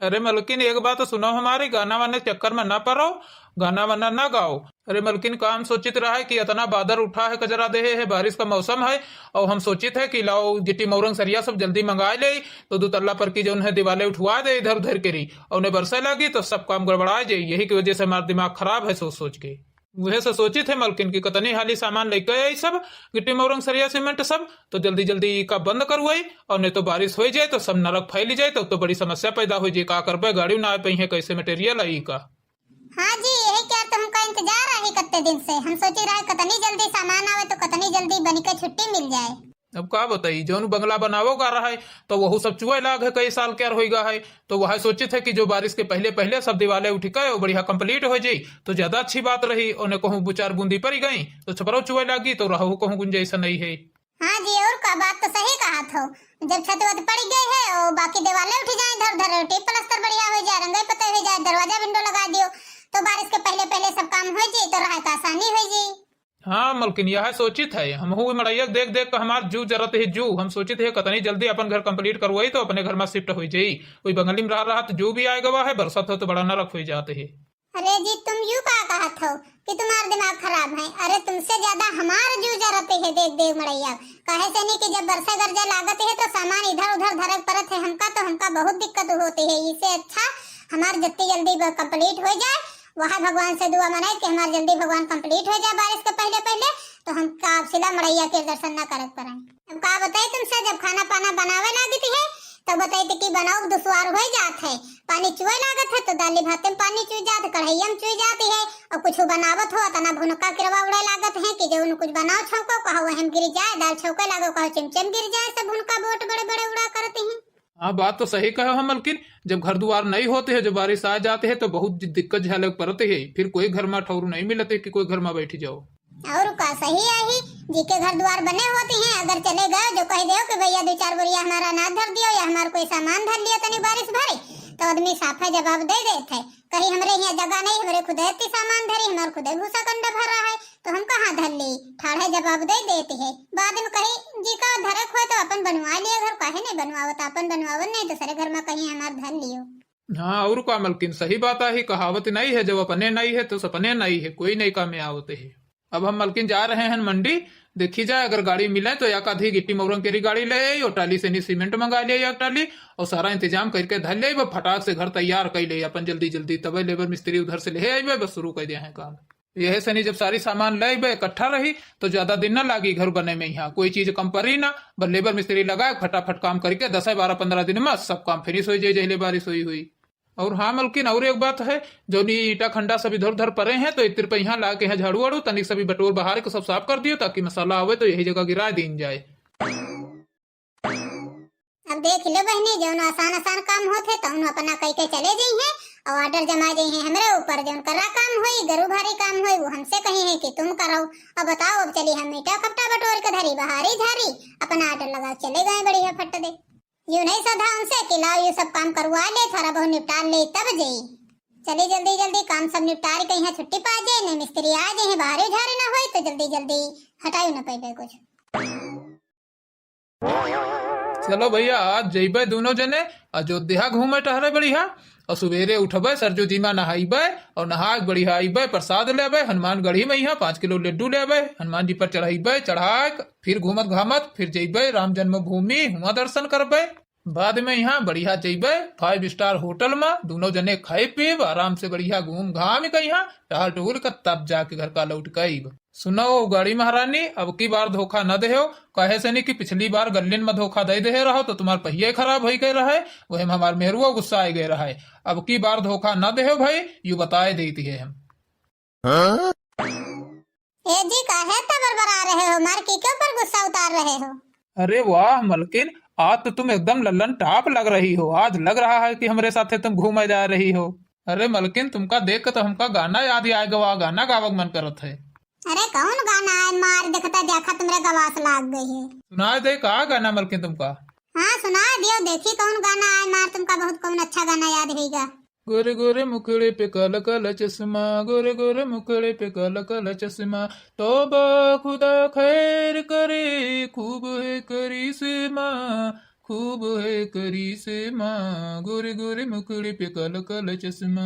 अरे मलकिन एक बात तो सुनो, हमारी गाना वाने चक्कर में ना पड़ो, गाना वाना ना गाओ। अरे मलकिन काम सोचित रहा है कि इतना बादल उठा है, कजरा दे है, बारिश का मौसम है। और हम सोचित है कि लाओ गिट्टी मोरंग सरिया सब जल्दी मंगा ले, तो दो तल्ला पर की जो है दिवाले उठवा दे इधर उधर करी, और उन्हें बरसे लगी तो सब काम गड़बड़ा जाये। यही की वजह से हमारा दिमाग खराब है सोच सोच के। वह से सोची थे मलकिन की कतनी हाली सामान लेके आई सब, गिट्टी मोरंग सरिया सीमेंट सब, तो जल्दी जल्दी का बंद करवाई। और नहीं तो बारिश हो जाए तो सब नरक फैल जाए, तो बड़ी समस्या पैदा हो जाए। का कर पाए, गाड़ी ना आ पाई है, कैसे मटेरियल आई का। हाँ जी, यही क्या तुमका इंतजार है कितने दिन से। हम सोचे रहे कतनी जल्दी सामान आवे तो कतनी जल्दी बनी के छुट्टी मिल जाए। अब का बताई, जौन बंगला बनावो गा रहा है तो वह सब चुए लाग है, कई साल क्या होगा है। तो वह सोचे थे कि जो बारिश के पहले पहले सब दीवाले उठ गए और बढ़िया कंप्लीट हो जाई तो ज्यादा अच्छी बात रही। उन्हें कहूँ दो चार बूंदी पड़ी गई तो छपरो चुए लागी, तो रहू कहूँ गुंजाइश नहीं है। हाँ जी, और का बात तो सही कहा थो। जब छत वत पड़ गई है और बाकी दीवारें उठ जाए, इधर उधर टिप प्लास्टर बढ़िया हो जाए, रंगाई पता हो जाए, दरवाजा विंडो लगा दियो, तो बारिश के पहले पहले सब काम हो जाए तो राहत आसानी हो जाए। हाँ मलकिन, यह सोचित है हम मड़ैया देख देख कर हमार जू जरत है जू। हम सोचित है कतनी जल्दी अपन घर कंप्लीट करवाई तो अपने घर में शिफ्ट हो जाई। कोई बंगली में रहा तो जू भी आए गवा है, बरसात हो तो बड़ा नरक हो जाते है। अरे जी, तुम यूं का कहा थो कि तुम्हारा दिमाग खराब है। अरे तुमसे ज्यादा हमार जू जरत है देख देख मड़ैया। कहे से नहीं कि जब बरसा गरजा लागत है तो सामान इधर उधर धरक परत है हमका, तो हमका बहुत दिक्कत होती है। इससे अच्छा हमार जितनी जल्दी कंप्लीट हो जाए, वहाँ भगवान से दुआ मनाए कि हमार जल्दी भगवान कंप्लीट हो जाए बारिश के पहले पहले, तो हम काफिला मड़ैया के दर्शन न करक पर आए। अब का बताई तुमसे, जब खाना पाना बनावे लागती है तो बताई कि बनाओ दुश्वार हो जात है। पानी चुए लागत है तो दाली भात में पानी चुई जात, कढ़ैया में चुई जाती है। और कुछ बनावत हो तना भुनका किरवा उड़े लागत है कि जो कुछ बनाओ छौको कहो वहम गिर जाए, दाल छौके लागो कहो चिमचम गिर जाए, सब भुनका बोट बड़े बड़े उड़ा करते हैं। हाँ बात तो सही कहे हो मलकिन, जब घर द्वार नहीं होते हैं, जब बारिश आ जाते हैं तो बहुत दिक्कत झेले पड़ते है। फिर कोई घर में ठौर नहीं मिलते कि कोई घर में बैठ जाओ। और का सही है ही, जी के घर द्वार बने होते हैं, अगर चले गए जो कह दो कि भैया दो चार बोरिया हमारा अनाज धर दियो या हमारा कोई सामान धर लिया तनी बारिश भरे, तो आदमी साफा जवाब दे देते है। कहीं हमरे यहाँ जगह नहीं, हमरे खुद इतनी सामान धरी, हमारे खुद भूसा कंडा भरा है, तो हम कहाँ धर ली। ठाढ़े जवाब दे देते है। बाद में कहीं जी का धरक हो तो अपन बनवा लिया घर, काहे नहीं बनवावत, अपन बनवावन नहीं तो सारे घर में कहीं हमार धर लियो। हाँ और का मलकिन, सही बात है, कहावत नहीं है जब अपने नहीं है तो सपने नहीं है, कोई नहीं काम में आवते है। अब हम मलकिन जा रहे हैं मंडी, देखी जाए अगर गाड़ी मिले तो एक आधी गिट्टी मोरंग केरी गाड़ी ले आई और टाली से नहीं सीमेंट मंगा लिया एक टाली, और सारा इंतजाम करके धर ले फटाक से घर तैयार कर ले अपन जल्दी जल्दी, तब लेबर मिस्त्री उधर से ले आई बस शुरू कर दिया है काम। यह से नहीं जब सारी सामान ले इकट्ठा रही तो ज्यादा दिन न लागी घर बने में, यहाँ कोई चीज कम पड़ी ना, बस लेबर मिस्त्री लगा फटाफट काम करके 10 12 15 दिन में सब काम फिनिश हो जाए जहले बारिश हुई। और हाँ मलकिन, और एक बात है, जो नी ईटा खंडा सब इधर उधर पड़े हैं तो इतर पे यहाँ ला के यहाँ झाड़ू वाड़ू तनिक सभी बटोर बाहर को सब साफ कर दियो, ताकि मसाला आवे तो यही जगह गिरा दीन जाए। अब देख लो बहनी, जो आसान आसान काम होते तो उन अपना कह के चले जाई हैं और ऑर्डर जमा जाई हैं हमरे ऊपर। जो करा काम होई, गरु भारी काम होई, वो हमसे कही है कि तुम करो। अब बताओ, अब चली हम ईटा खपटा बटोर के धरी बहारी झारी, अपना ऑर्डर लगा चले गए बढ़िया फट दे। यूं नहीं सधा उनसे कि लाओ ये सब काम करवा ले, थोड़ा बहुत निपटा ले तब जाई। चली जल्दी जल्दी काम सब निपटा के यहाँ छुट्टी पा जाए, नहीं मिस्त्री आ जाए बाहर झारे ना हो तो जल्दी जल्दी हटाई ना पाए कुछ। चलो भैया आज जइबे दोनों जने अयोध्या घूमे टहरे बढ़िया, और सवेरे उठबे सरजू जी में नहाइबे और नहा बढ़िया आइबे, प्रसाद लेबे, हनुमान गढ़ी में यहाँ 5 किलो लड्डू लेबे, हनुमान जी पर चढ़ाइबे, चढ़ा फिर घूमत घामत फिर जइबे राम जन्मभूमि, हुआ दर्शन करबे। बाद में यहाँ बढ़िया जइबे 5 स्टार होटल में, दोनों जने खाए पीब आराम से बढ़िया घूम घाम के यहाँ टहल टहल कर तब जाके घर का लौट के। सुनो गाड़ी महारानी, अब की बार धोखा न दे, कहे से नहीं कि पिछली बार गल्लिन में धोखा दे रहो तो तुम्हारे पहिए खराब हो गए रहे, वही में हमारे मेहरुआ गुस्सा आ गए रहे। अब की बार धोखा न दे भाई, यू बताए देती है हम। ए जी काहे बरबरा रहे हो, मार के ऊपर गुस्सा उतार रहे हो। अरे वाह मलकिन, आज तो तुम एकदम लल्लन टाप लग रही हो, आज लग रहा है कि हमारे साथ तुम घूमे जा रही हो। अरे मलकिन, तुमका देख कर तो हमका गाना याद आ गवा, गाना गावक मन करत है। अरे कौन गाना है, मार देखता देखा तुम्हारे गवास लाग गई है। सुना दे का गाना मलकिन तुमका। हाँ सुना दियो, देखी कौन गाना है, मार तुमका बहुत कौन अच्छा गाना याद होगा। गोरे गोरे मुखड़े पे काला काला चश्मा, गोरे गोरे मुखड़े पे काला काला चश्मा, तौबा खुदा खैर करे खूब है करिश्मा, खूब है करी से माँ, गोरे गोरे मुखड़ी पे कल कल चश्मा।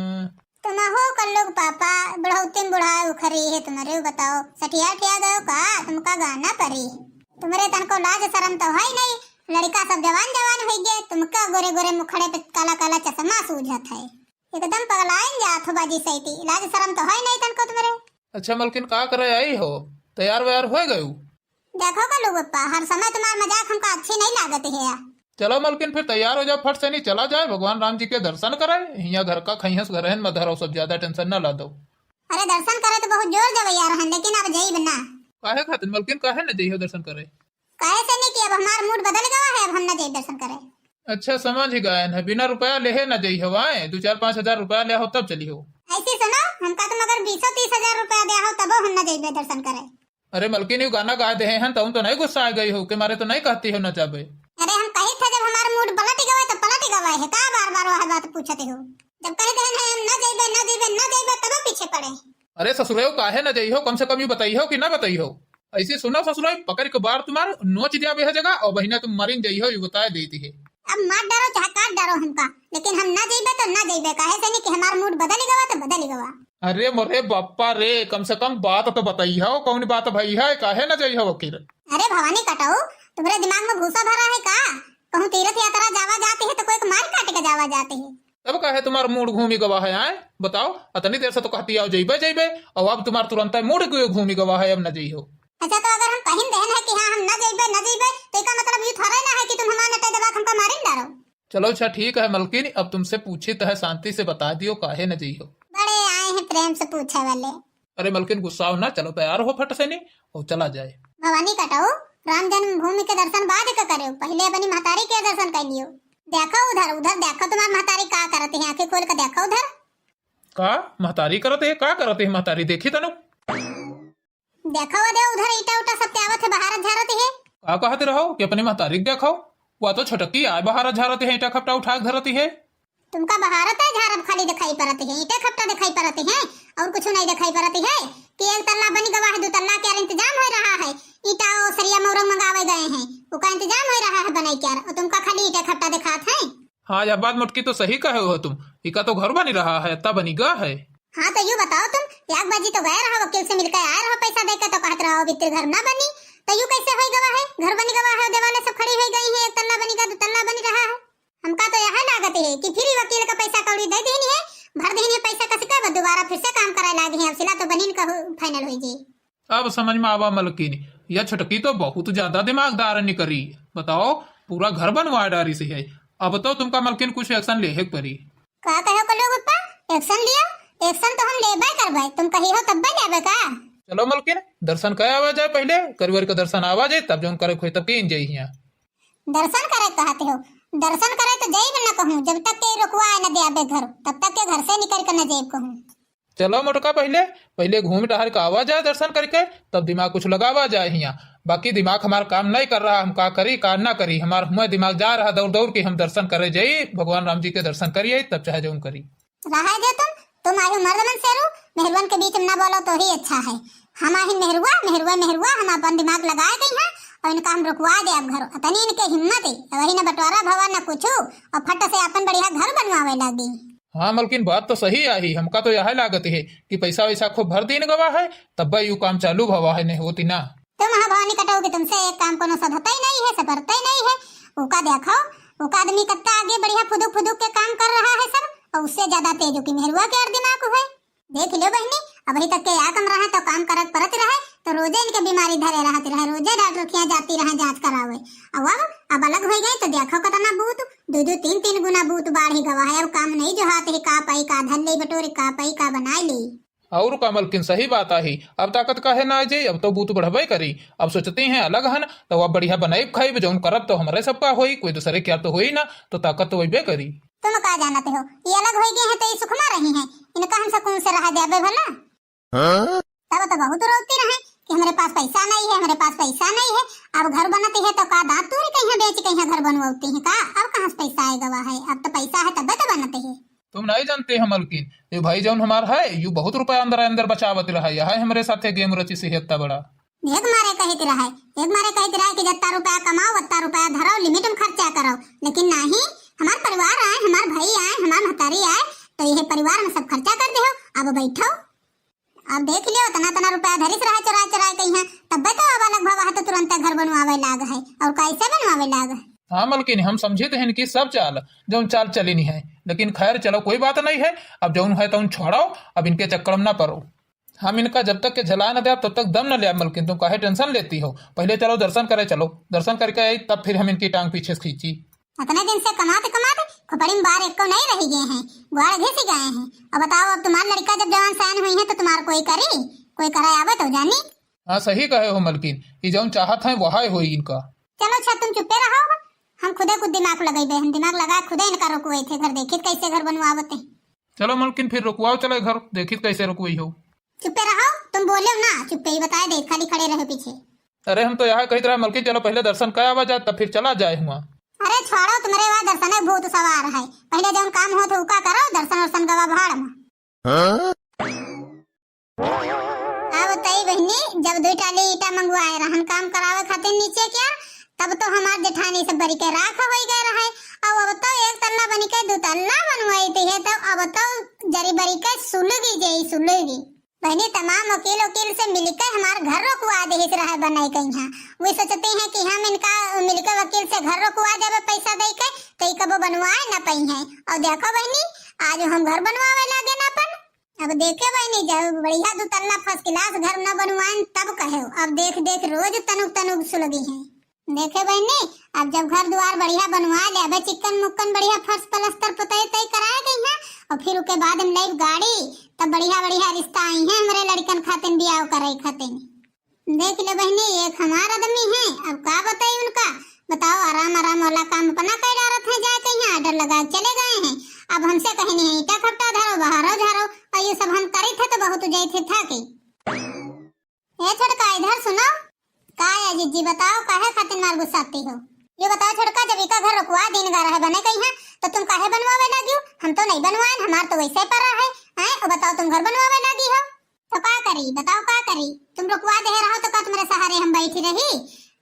तुम हो कर लोग पापा बुढ़ौती में बुढ़ा उखरी है तुम्हारे बताओ सठिया ठिया गयो का तुमका गाना परी तुम्हारे तन को लाज शर्म तो है ही नहीं। लड़का सब जवान जवान हो गए तुमका गोरे गोरे मुखड़े पे काला काला चश्मा सूझत है एकदम पगलाइन जात हो बाजी सही लाज शर्म तो है ही नहीं तन को तुम्हारे। अच्छा मलकिन का करे आई हो, तैयार वैयार हो गयू? देखो का लोग पप्पा हर समय तुम्हारा मजाक हमको अच्छी नहीं लागत है यार। चलो मलकिन फिर तैयार हो जाओ, फट से नहीं चला जाए भगवान राम जी के दर्शन कराए। यहाँ घर का खैहस घर है मत धरो, सब ज्यादा टेंशन न ला दो। अरे दर्शन करे तो बहुत जोर जब यार हम लेकिन अब जाई बना काहे खातिर मलकिन काहे न जइहो दर्शन करे? काहे से नहीं कि अब हमारा मूड बदल गया है अब हम न जाई दर्शन करे। अच्छा समझ ही गए है, बिना रुपया लेहे न जइहो आए, 2-4-5 हजार रुपया ले हो तब चली हो। ऐसे सुनो हमका तुम अगर 20-30 हजार रुपया दे हो तब हम न जाइबे दर्शन करे। अरे मलकिन यू गाना गा दे हैं तुम तो नहीं गुस्सा आ गई हो कि मारे तो नहीं कहती हो न चाहे। अरे हम कही थे जब हमारा मूड पलट गया तो पलट गया है का बार बार वह बात पूछते हो। जब कह दे हम न जाइबे तब पीछे पड़े। अरे ससुरे काहे न जइहो, कम से कम यू बताइहो कि न बताइहो। ऐसे सुनो ससुरे पकड़ के बार तुम्हार नोच दिया बेह जगह और बहिना तुम मरीन जइहो यू बता देती है। अब मार डरो चाहे काट डरो हमका लेकिन हम न जाइबे तो न जाइबे काहे से नहीं कि हमारा मूड बदल गया तो बदल गया। अरे मोरे बापा रे कम से कम बात तो बताइहो, कौन बात भई है काहे न जइहो वकील। अरे भवानी कटाऊ तुम्हारे दिमाग में भूसा भरा है का? कहूँ तीर्थ यात्रा जावा जाते है तो कोई मार काट के जावा जाते है तब काहे तुम्हार मूड घूमी गवा है आए बताओ। अतनी देर से तो कहती आओ जइबे जइबे और अब तुम्हार तुरंत मूड क्यों घूमी गवा है अब न जइहो। अच्छा तो अगर हम कहीं देन है कि हाँ हम न जाइबे तो इसका मतलब ये थोड़ा ना है कि तुम हमारा नटे दबा हमका मारिन डारो। चलो अच्छा ठीक है मलकिन, अब तुमसे पूछी तो है शांति से बता दियो काहे न जइहो। बड़े आए हैं प्रेम से पूछे वाले। अरे मलकिन गुस्सा हो ना, चलो तैयार हो फट से नहीं और चला जाए। भवानी कटाऊ राम जन्मभूमि के दर्शन बाद का करो, पहले अपनी महतारी के दर्शन कर लियो। देखो उधर उधर देखो तुम्हारी महतारी का करते हैं, आंखें खोल कर देखो उधर। का महतारी करते है, का करते है महतारी देखी तनु? देखो दे उधर ईटा उटा सब त्यावत है बाहर झारते है। का कहते रहो कि अपनी महतारी देखो, वह तो छोटकी आए बाहर झारते है, ईटा खपटा उठा के धरती है। तुमका बहारत है झारब खाली दिखाई पड़ती है, ईटे खपटा दिखाई पड़ती है और कुछ नहीं दिखाई पड़ती है कि एक तल्ला बनी गवा है 2 तल्ला क्या इंतजाम हो रहा है। ईटा और सरिया मोरंग मंगावे गए हैं उसका इंतजाम हो रहा है बनाई क्या और तुमका खाली ईटे खपटा दिखात है। हाँ यह बात मुटकी तो सही कहे हो तुम, इका तो घर बनी रहा है तब बनी गा है। हाँ तो यू बताओ तुम एक बाजी तो गए रहो वकील से मिलकर आए रहो पैसा देकर तो कहते रहो बित्र घर ना बनी तो यू कैसे हो गवा है? घर बनी गवा है देवाले सब खड़ी हो गई है, 1 तल्ला बनेगा 2 तल्ला बनी रहा है। हमका तो यह लागत है कि फिर वकील का पैसा कौड़ी दे देनी है, भर देनी है पैसा कस का दोबारा फिर से काम कराए लागे हैं, अब सिला तो बनीन का फाइनल हो जाए। अब समझ में आवा मलकिन, यह छोटकी तो बहुत ज्यादा दिमागदार निकरी। बताओ पूरा घर बनवा डारी से है, अब तो तुमका मलकिन कुछ एक्शन ले परी। का कहो को लोग ऊपर एक्शन लिया? एक्शन तो हम लेबे करबे, तुम कही हो तब लेबे का? चलो मलकिन दर्शन करे आवा जाए, पहले करियर का दर्शन आवा जाए तब जोन करे खोई तब के जाई हिया। दर्शन करे कहते हो? दर्शन करे तो जाइब न कहूं, जब तक के रुकवाए न देबे घर तब तक के घर से निकल कर न जाइब कहूं। चलो मोटका पहले घूम टहल के आवा जाए दर्शन करके तब दिमाग कुछ लगावा जाए हिया। बाकी दिमाग हमारा काम नहीं कर रहा, हम का करी का ना करी, हमारा हुआ दिमाग जा रहा दौड़ दौड़ के हम दर्शन करे जाइए, भगवान राम जी के दर्शन करिए तब चाहे जो करी। रहा दे तुम आयु मर्दमन शेरू मेहरवन के बीच में न बोलो तो ही अच्छा है। हम आही मेहरुआ हम अपन दिमाग लगाए गई हैं और इनका हम रुकवा दे अब घर अतनी इनके हिम्मत है वही न बंटवारा भवा न कुछ और फट से अपन बढ़िया घर बनवावे लगी। हाँ मलकिन बात तो सही आई, हमका तो यह लागत है कि पैसा वैसा खूब भर दिन गवा है तब यू काम चालू भवा है नहीं होती ना। तुम हाँ भवानी कटोगे तुमसे एक काम को सधता ही नहीं है सपरता ही नहीं है। उका देखो उका आदमी कितना आगे बढ़िया फुदुक फुदुक के काम कर रहा है सब और उससे ज्यादा तेज की मेहरुआ के दिमाग है। देख लो बहनी अभी तक के या कम रहा तो काम करत परत रहे तो रोजे इनके बीमारी धरे रहती रहे, रोजे डॉक्टर खिया जाती रहे जांच करावे। अब अलग हो गई तो देखो कितना बूत 2-3 गुना बूत बाढ़ ही गवा है। अब काम नहीं जो हाथ का पाई का धन ले बटोरे का पाई का बनाई ली। और का मलकिन सही बात आई, अब ताकत काहे ना आ जाये, अब तो बूत बढ़बे करी। अब सोचती हैं अलग हन तो अब बढ़िया बनाई खाई जौन करब तो हमारे सबका होई, कोई दूसरे क्या तो होई ना, तो ताकत तो वही करी। तुम का जानते हो ये अलग हो गए हैं तो ये सुखमा रही हैं, इनका हम सुकून से रह देबे भला। तब तो बहुत रोती रहे कि हमारे पास पैसा नहीं है, हमारे पास पैसा नहीं है। अब घर बनाती है तो का दांत तोड़ कहीं बेच कहीं घर बनवाती है का? अब कहाँ से पैसा आएगा है? अब तो पैसा है तब तो बनाते है। तुम नहीं जानते हो मलकिन, ये भाई जौन हमारा है यू बहुत रुपया अंदर अंदर बचावत रहा है, यह हमारे साथ गेम रची से इतना बड़ा। एक मारे कहते रहे कि जितना रुपया कमाओ उतना रुपया धरो, लिमिट में खर्चा करो, लेकिन नहीं, हमार परिवार आए, हमार भाई आए, हमार महतारी आए, तो यह परिवार में सब खर्चा कर दे हो। अब बैठो, अब देख लियो तना रुपया धरिस रहा चुरा कहीं, तब तो अब अलग भवा तो तुरंत घर बनवावे लाग है, और कैसे बनवावे लाग है। हाँ मलकिन, हम समझे थे इनकी सब चाल जो चाल चली नहीं है, लेकिन खैर चलो कोई बात नहीं है। अब जौन है तो छोड़ो, अब इनके चक्कर में ना पड़ो। हम इनका जब तक के झला न दे तब तक दम न ले। मलकिन तुम काहे टेंशन लेती हो, पहले चलो दर्शन करे, चलो दर्शन करके आई तब फिर हम इनकी टांग पीछे खींची। इतने दिन से कमाते खोपड़ी में बार एक को नहीं रह गए हैं, गुआड़ घिस गए हैं। अब बताओ, अब तुम्हारी लड़का जब जवान सयान हुई है तो तुम्हारा कोई कराए आवे तो जानी। हाँ सही कहे हो मलकिन, ये जौन चाहत है वह होई इनका। चलो अच्छा तुम चुप्पे रहो, हम खुदे खुद दिमाग लगाई, हम दिमाग लगा खुदे इनका रोकवाई थे घर, देखित कैसे घर बनवावते। चलो मलकिन फिर रुकवाओ, चले घर देखित कैसे रुकवाई हो। चुप्पे रहो, तुम बोले हो ना, चुप्पे ही बताए दे, खाली खड़े रहो पीछे। अरे हम तो यहाँ कही तरह मलकिन चलो पहले दर्शन कर आवा जाए तब फिर चला जाए हुआ। अरे छोड़ो, तुम्हारे वहाँ दर्शन है भूत सवार है, पहले जब काम हो तो उका करो, दर्शन वर्शन गवा भाड़ में। अब तई बहनी जब 2 टाली ईटा मंगवाए रहन काम करावे खातिर नीचे क्या, तब तो हमार जेठानी सब बरी के राख हो गए रहे। अब तो 1 तल्ला बनी के 2 तल्ला बनवाई थी है, तो अब तो जरी बरी के सुलगी बहनी तमाम वकील से मिलकर हमार घर रोकवा दे रहा बनाई कहीं। वो सोचते हैं कि हम इनका मिलकर वकील से घर रोकवा देवे पैसा दे के, तो कबो बनवाए न पई है। और देखो बहनी, आज हम घर बनवावे लगे ना अपन। अब देखे बहनी, जब बढ़िया 2 तल्ला फर्स्ट क्लास घर न बनवाए तब कहे, अब देख रोज तनुक सुलगी है। देखे बहनी, अब जब घर द्वार बढ़िया बनवा ले, अब चिकन मुक्कन बढ़िया फर्श पलस्तर पुताई तय कराए गई है, और फिर उसके बाद हम नई गाड़ी, तब बढ़िया रिश्ता आई है हमारे लड़कन खातिन बियाह करे खातिन। देख ले बहनी, एक हमारा आदमी है, अब का बताई उनका, बताओ आराम वाला काम अपना कर डारत है, जाए कहीं आर्डर लगा चले गए हैं। अब हमसे कहे नहीं ईटा खपटा धरो बहारो झारो, और ये सब हम करे थे तो बहुत जाए थे था कि। ए छोटका इधर सुनो, का है जीजी बताओ, काहे खातिर मार गुस्साती हो? ये बताओ छोटका, जब इका घर रुकवा दिन गा रहे बने कहीं है, तो तुम काहे बनवावे लगी हो? हम तो नहीं बनवाए, हमार तो वैसे पड़ा है, हैं? और बताओ तुम घर बनवावे लगी हो तो का करी, बताओ का करी? तुम रुकवा दे रहो तो का तुम्हारे सहारे हम बैठी रही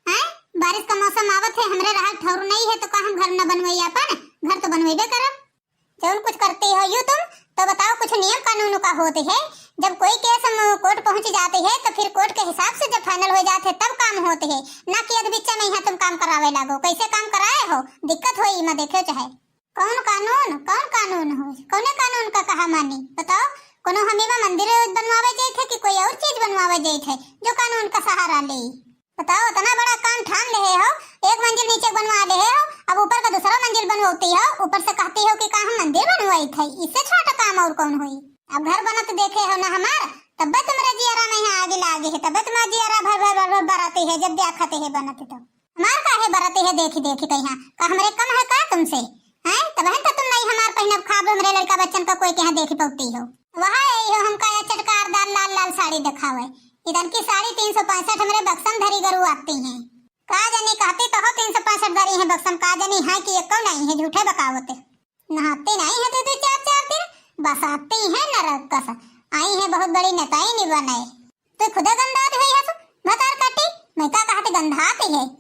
हैं? बारिश का मौसम आवत है, हमरे रहा ठौर नहीं है, तो का हम घर न बनवाई अपन? घर तो बनवेबे करब। जब कुछ करती हो यू तुम, तो बताओ कुछ नियम कानून का होते है। जब कोई केस कोर्ट पहुंच जाते है, तो फिर कोर्ट के हिसाब से जब फाइनल हो जाते तब काम होते है, ना कि अधबिच्चा में यहाँ तुम काम करावे लागो। कैसे काम कराए हो, दिक्कत होई मैं देखे चाहे। कौन कानून हो, कौने कानून का कहा मानी बताओ? कोनो हमें मंदिर बनवावे जाए थे कि कोई और चीज बनवावे जाए थे जो कानून का सहारा ले? बताओ, इतना बड़ा काम ठान ले हो, 1 मंजिल नीचे बनवा ले हो, अब ऊपर का दूसरा मंजिल बनवाती हो, ऊपर से कहती हो कि का हम मंदिर बनवाई थे, इससे छोटा काम और कौन हुई? अब घर बनत देखे हो ना हमार, तब तुम्हारे जियारा में यहाँ आगे लागे है, तब तुम्हारा जियारा भर बराती है, जब देखते है बनते तो हमार काहे बराती है देखी कहीं का हमरे कम है का तुमसे हैं? तब है तो तुम नहीं हमार पहनब खाब हमरे लड़का बच्चन का कोई कहाँ देख पाती हो। वहाँ आई हो हमका चटकारदार लाल साड़ी दिखावे, इधर की साड़ी 365 हमरे बक्सम धरी गरु आती हैं। का जानी कहती तो हो 365 धरी है बक्सम, का जानी है कि एको नहीं है, झूठे बकावते। नहाते नहीं है तो 4 दिन, बस आती है नरक कस आई है, बहुत बड़ी नेताई नहीं बनाए। तो खुद गंधात हुई है, भतार काटी मैं का कहते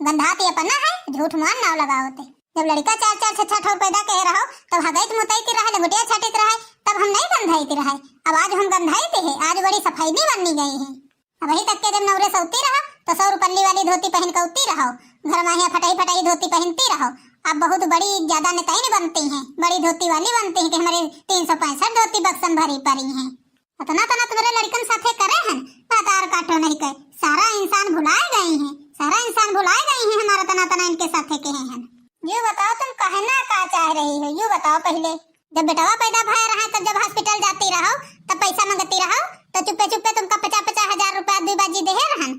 गंधाती अपना है, झूठ मान नाव लगावते। जब लड़का 4 6 पैदा कह रहा हो, तब हगैत मुतैती रहे, लंगटिया छाटित रहे, तब हम नहीं गंधाईती रहे। अब आज हम गंधाईते है, आज बड़ी सफाई भी बननी गई है। अब वही तक के जब नवरे सौती रहा तो 100 रुपल्ली वाली धोती पहन के उती रहो, घर में फटाई धोती पहनती रहो। अब बहुत बड़ी ज्यादा नेताई नहीं बनती हैं, बड़ी धोती वाली बनती हैं कि हमारे 365 धोती बक्सम भरी पड़ी हैं। इतना तुम्हारे लड़कन साथे करे हैं, भतार काटो नहीं कहे, सारा इंसान भुलाए गए हैं, हमारा तना इनके साथे कहे हैं। ये बताओ तुम कहना का चाह रही हो, ये बताओ पहले। जब बेटवा पैदा भय रहा तब जब हॉस्पिटल जाती रहो, तब पैसा मांगती रहो, तो चुप्पे तुमका 50 हजार रुपया 2 बाजी दे रहन।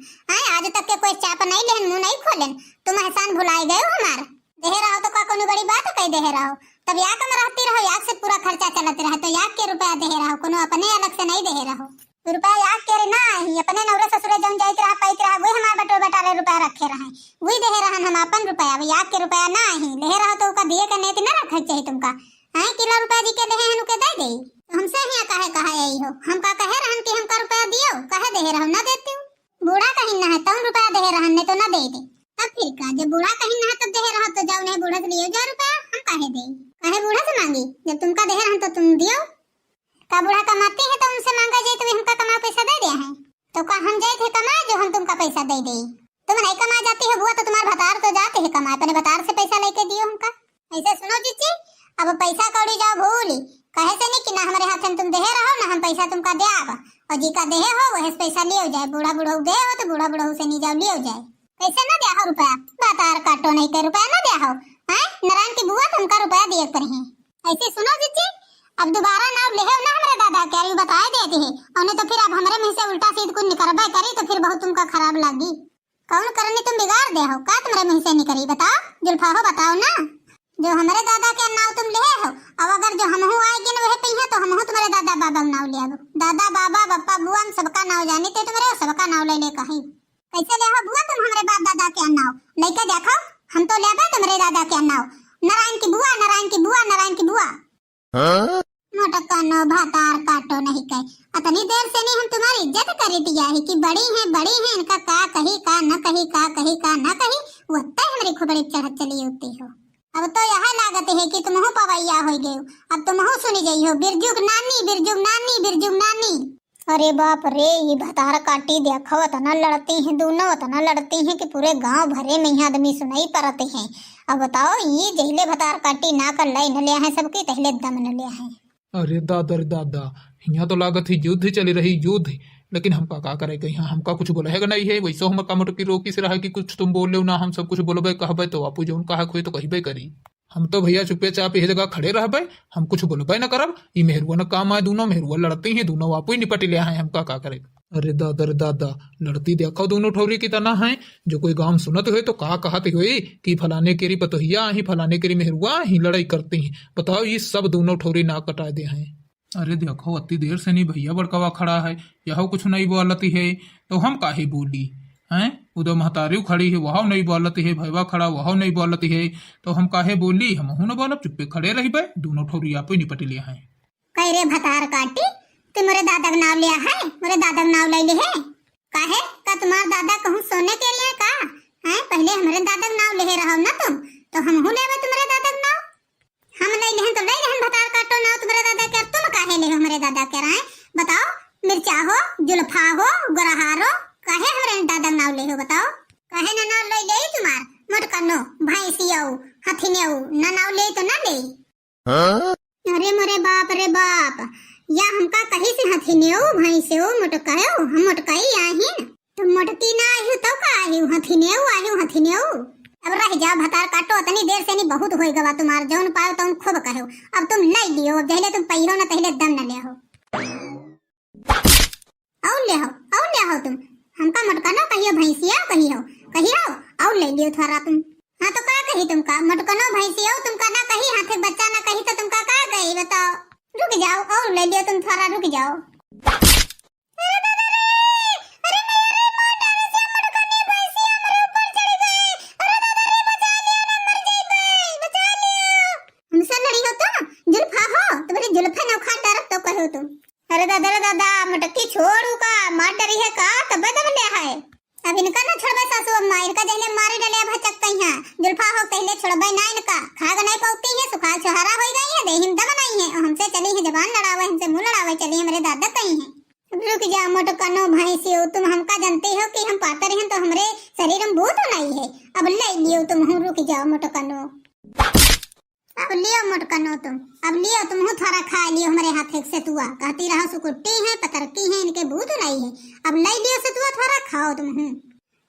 आज तक के कोई चाप नहीं लेहन, मुंह नहीं खोलेन, तुम एहसान भुलाए गए हो हमार। दे रहो तो का कोनो बड़ी बात कह दे रहो, तब याक में रहती रहो, याक से पूरा खर्चा चलते रहे, तो याक के रुपया दे रहो, कोनो अपने अलग से नहीं दे रहो। रुपया याक के ना ही अपने नवरे ससुरे जौन जाइत रहा पैत रहा, वही हमार बटोरे रुपया रखे रहे, वही दे रहन हम अपन रुपया। अब याक के रुपया ना ही ले रहो तो का दिए के नेत ना रखे चाहिए तुमका हैं, किला रुपया जी के दे हन के दे दे। हमसे ही काहे यही हो, हम का कहे रहन कि हमका रुपया दियो, काहे दे रहो ना देती हूं। बूढ़ा कहीं ना है तो रुपया दे रहन नहीं तो ना दे दे। तब फिर का जब बूढ़ा कहीं ना है तब दे रहा तो जाओ नहीं बूढ़ा से लियो जा रुपया हम काहे दे, काहे बूढ़ा से मांगी? जब तुमका दे रहन तो तुम दियो। का बूढ़ा कमाते हैं तो उनसे मांगा जाए तो हमका कमा पैसा दे दिया है तो का हम जाए थे कमाए जो हम तुमका पैसा दे दे। तुम नहीं कमा जाती है बुआ तो तुम्हारे भतार तो जाते हैं कमाए, अपने भतार से पैसा लेके दियो हमका। ऐसे सुनो जीजी, अब पैसा कौड़ी जाओ भूली, कहे से नहीं कि ना हमारे हाथ में तुम दे रहो ना हम पैसा तुमका दे आवा, और जी का दे हो वही पैसा लियो जाए। बूढ़ा बूढ़ा दे हो तो बूढ़ा बूढ़ा से नहीं जाओ लियो जाए। पैसा ना दे हो रुपया, भतार काटो नहीं के रुपया ना दे हो हैं। नारायण की बुआ तुमका रुपया दिए पर है। ऐसे सुनो जीजी, अब दोबारा नाम ले ना हमारे दादा के अभी बताए देते हैं और नहीं तो फिर अब हमारे मुंह से उल्टा सीध कुछ निकलबे करी तो फिर बहुत तुमका खराब लगी। कौन करनी तुम बिगाड़ दे हो का तुम्हारे मुंह से निकली? बताओ जुल्फा हो बताओ ना, जो हमारे दादा के नाव तुम ले हो अब अगर जो हमहू आएगी ना वह पही तो हमहू तुम्हारे दादा बाबा नाव ले आबो। दादा बाबा बप्पा बुआ हम सबका नाव जाने थे तुम्हारे सबका नाव ले ले कहीं। कैसे ले हो बुआ तुम हमारे बाप दादा के नाव लेके देखो, हम तो ले तुम्हारे दादा के नाव। नारायण की बुआ नारायण की बुआ नारायण की बुआ मोटका नो भातार काटो नहीं कहे। अतनी देर से नहीं हम तुम्हारी इज्जत कर दिया है कि बड़ी है इनका का कही का न कही का कही का न कही वो तय हमारी खोपड़ी चढ़ चली होती हो। अब तो यह लागत है कि तुम हो पवैया हो गए, अब तुम हो सुनी गई हो बिरजुग नानी बिरजुग नानी बिरजुग नानी। अरे बाप रे, ये भतार काटी देखो तना लड़ती हैं दोनों, तना लड़ती हैं कि पूरे गांव भरे में यहाँ आदमी सुनाई पड़ते हैं। अब बताओ ये जहिले भतार काटी ना कर लाई न लिया है सबकी तहले दम न लिया है। अरे दादा रे दादा, यहाँ तो लागत ही युद्ध चली रही युद्ध, लेकिन हमका का करेगा यहाँ हमका कुछ बोलेगा नहीं है। वैसे हम का मोटकी रोकी से रहा कि कुछ तुम बोल लो ना, हम सब कुछ बोलबे कहबे तो आपू जो कहा कोई तो कहबे करी। हम तो भैया चुपे चाप ये जगह खड़े रहबे, हम कुछ बोलबे न करब। ये मेहरुआ न काम आए, दोनों मेहरुआ लड़ती हैं, दोनों आपू ही निपट लिया है, हमका का करेगा। अरे दादा रे दादा, लड़ती देखो दोनों ठौरी की तना है। जो कोई गांव सुनत हुए तो कहा कहते हुए कि फलाने केरी पतोहिया ही फलाने केरी मेहरुआ ही लड़ाई करती हैं। बताओ ये सब दोनों ठौरी ना कटा दे हैं। अरे देखो अति देर से नहीं भैया बड़कवा खड़ा है, यह कुछ नहीं बोलती है तो हम काहे बोली हैं। उधर महतारी खड़ी है वह नहीं बोलती है, भैया खड़ा वह नहीं बोलती है तो हम काहे बोली। हम न बोलब, चुप्पे खड़े रही बे, दोनों ठौरी आप ही निपट लिया है। कह रे भतार काटी तुम मेरे दादा का नाम लिया है, मेरे दादा का नाम ले ली है काहे का तुम्हारा दादा कहूँ सोने के लिए का है। पहले हमारे दादा का नाम ले रहा ना तुम तो हम हूँ लेवे तुम्हारे दादा का नाम। हम नहीं लेहन तो नहीं लेहन भतार काटो ना तुम्हारे दादा के, तुम काहे ले हमारे दादा के रहे बताओ। मिर्चा हो जुल्फा हो गुरहारो काहे हमारे दादा का नाम ले हो बताओ। काहे ना नाम ले ले तुम्हार मोटका नो भैंसिया हथिनिया ना नाम ले तो ना ले। अरे मोरे बाप रे बाप, या हमका कहीं से हथिनियो भैंसे हो मोटकायो हम मोटकाई आही तो मोटकी ना आही तो का आही हथिनियो। अब रह जाओ भतार काटो, इतनी देर से नहीं बहुत होई गवा तुम्हार जौन पाओ तुम खूब कहो। अब तुम नहीं लियो, अब जहले तुम पहिरो ना तहले दम न ले हो और ले हो तुम हमका मोटका ना कहियो भैंसिया कहियो और ले लियो थोड़ा तुम। हाँ तो का कही तुमका मोटका ना भैंसिया तुमका ना कही हाथे बच्चा ना कही तो तुमका का गई बताओ। रुक जाओ और ले लियो तुम थोड़ा रुक जाओ। अरे दादा मटकी छोड़ू का मार डरी है का तब ले है। अब इनका ना छोड़बे सासू अम्मा, इनका जहले मारे डले भचक कहिया जुल्फा हो कहले छोड़बे ना इनका खाग नहीं पौती है सुखा छहारा हो गई है देहिम दम नहीं है। हमसे चली है जबान लड़ावे हमसे मुंह लड़ावे चली है मेरे दादा कहीं है। रुक जा मोटकनो भैंसी हो तुम हमका जानते हो कि हम पातर हैं तो हमरे शरीर में भूत नहीं है। अब ले लियो तुम हूँ, रुक जाओ मोटकनो अब लियो मोटकनो तुम, अब लियो तुम हूँ थोड़ा खा लियो हमारे हाथ से तुआ कहती रहो सुकुट्टी है पतरकी है इनके भूत नहीं है। अब ले लियो से तुआ थोड़ा खाओ तुम हूँ।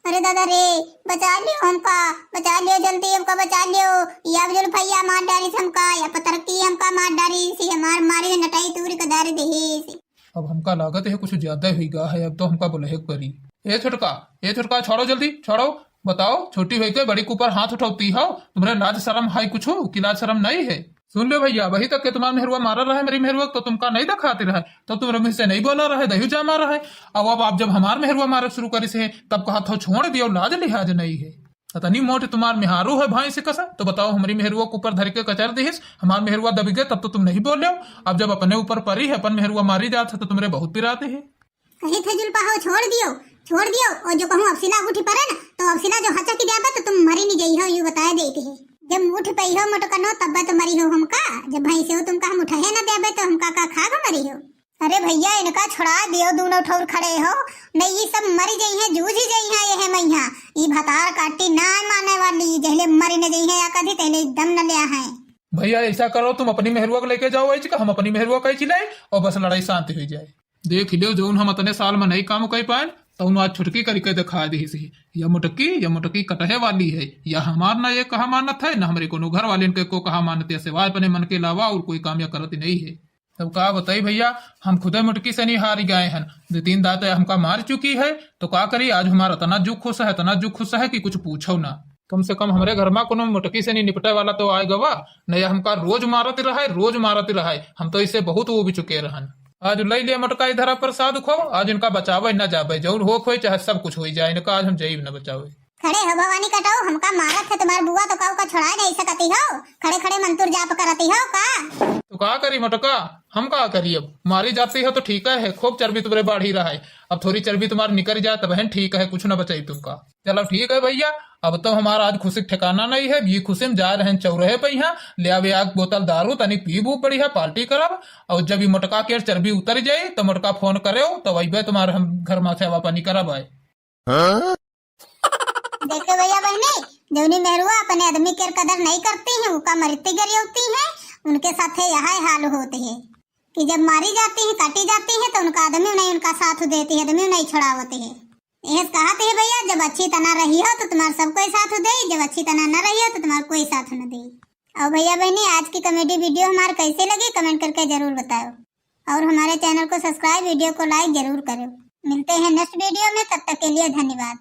अरे दादा रे बचा लियो हमका, बचा लियो जल्दी हमका बचा लियो। या जुल्फैया मार डारी हमका या पतरकी हमका मार डारी सी हमार मारी नटाई तूरी कदारी देही सी। अब हमका लागत है कुछ ज्यादा ही गा है, अब तो हमका बोले करी। ए छोटका छोड़ो जल्दी छोड़ो। बताओ छोटी हुई के बड़ी के ऊपर हाथ उठाती हो, तुम्हारे लाज शर्म है कुछ हो कि लाज शर्म नहीं है। सुन लो भैया, वही तक के तुम्हारा मेहरुआ मारा रहा है मेरी मेहरुआ तो तुमका नहीं दिखाते रहे तो तुम रमेश से नहीं बोला रहे दही जा मारा है। अब आप जब हमार मेहरुआ मारा शुरू करी से तब कहा था छोड़ दियो लाज लिहाज नहीं है। तनी मोटे तुम्हार मेहारू है भाई से कसा तो बताओ हमारी मेहरुआ के ऊपर धर के कचर दिहिस हमार मेहरुआ दबी गए तब तो तुम नहीं बोल हो। अब जब अपने ऊपर परी है अपन मेहरुआ मारी जात है तो तुम्हारे बहुत पिराते है। कहे थे जुल्फा हो छोड़ दियो छोड़ दियो और जो कहूँ अफसिला उठी पड़े ना तो अफसिला जो हचा की जाबे तो तुम मरी नहीं गई हो यूं बताया देती है। जब उठ पई हो मोटकनो तब तो मरी हो हमका, जब भई से हो तुमका हम उठाए ना देबे तो हमका का खाग मरी हो। अरे भैया इनका छुड़ा दियो, दोनों ठोर खड़े हो, नहीं ये सब मरी गई है, जूझ ही गई है ये मैया, ये भतार काटी ना माने वाली, जहले मरी न गई है या कभी तहले दम न लिया है। भैया ऐसा करो, तुम अपनी मेहरुआ को लेके जाओ ऐसी, हम अपनी मेहरुआ कही चिल्लाए और बस लड़ाई शांति हो जाए। देख लियो जो हम इतने साल में नहीं काम कर पाए तो उन आज छुटकी करके दिखा दी सी, या मुटकी कटहे वाली है, या हमार ना ये कहा मानत है ना हमारे को घर वाले इनके को कहा मानत है, सिवाय अपने मन के अलावा और कोई काम या करती नहीं है। तब कहा बताई भैया, हम खुदे मुटकी से नहीं हार गए हैं, 2-3 दांत हमका मार चुकी है, तो क्या करी आज हमारा तना जुख खुश है, तना जुख खुश है कि कुछ पूछो ना। कम से कम हमारे घर में कोनो मुटकी से नहीं निपटे वाला तो आए गवा, नहीं हमका रोज मारते रहे, हम तो इससे बहुत वो भी चुके रहन। आज लई लिया मटका इधर प्रसाद खो, आज इनका बचावे न जावे, जरूर हो खोई चाहे सब कुछ हो जाए, इनका आज हम जईब न बचावे। खड़े हो भवानी कटाओ, हमका मारत है तुम्हार बुआ तो काऊ का छुड़ा नहीं सकती हो, खड़े खड़े मंतुर जाप करती हो का। तो क्या करी मटका, हम क्या करी, अब मारी जाती है तो ठीक है, खूब चर्बी तुम्हारे बढ़ ही रहा है, अब थोड़ी चर्बी तुम्हारी निकल जाए तो बहन ठीक है, कुछ न बचाई तुमका। चलो ठीक है भैया, अब तो हमारा आज खुशी ठिकाना नहीं है, ये खुशी में जा रहे चौराहे पे यहाँ ले आवे आग बोतल दारू तनी पी भू पड़ी है, पार्टी करब, और जब ये मटका के चर्बी उतर जाये तो मटका फोन करे तो वही तुम्हारे हम घर में सेवा पानी करब आए। देखो भैया बहने, जौनी मेहरुआ अपने आदमी के कदर नहीं करती है उनका मरती गरी होती है, उनके साथ यह हाल होते है कि जब मारी जाती है काटी जाती है तो उनका आदमी नहीं उनका साथ देती है, आदमी नहीं छोड़ावते है। यह कहते है भैया, जब अच्छी तना रही हो तो तुम्हारा सब कोई साथ दे, जब अच्छी तना न रही हो तो तुम्हारा कोई साथ न दे। और भैया बहनी आज की कॉमेडी वीडियो हमारे कैसे लगी कमेंट करके जरूर बताओ, और हमारे चैनल को सब्सक्राइब, वीडियो को लाइक जरूर करो। मिलते हैं नेक्स्ट वीडियो में, तब तक के लिए धन्यवाद।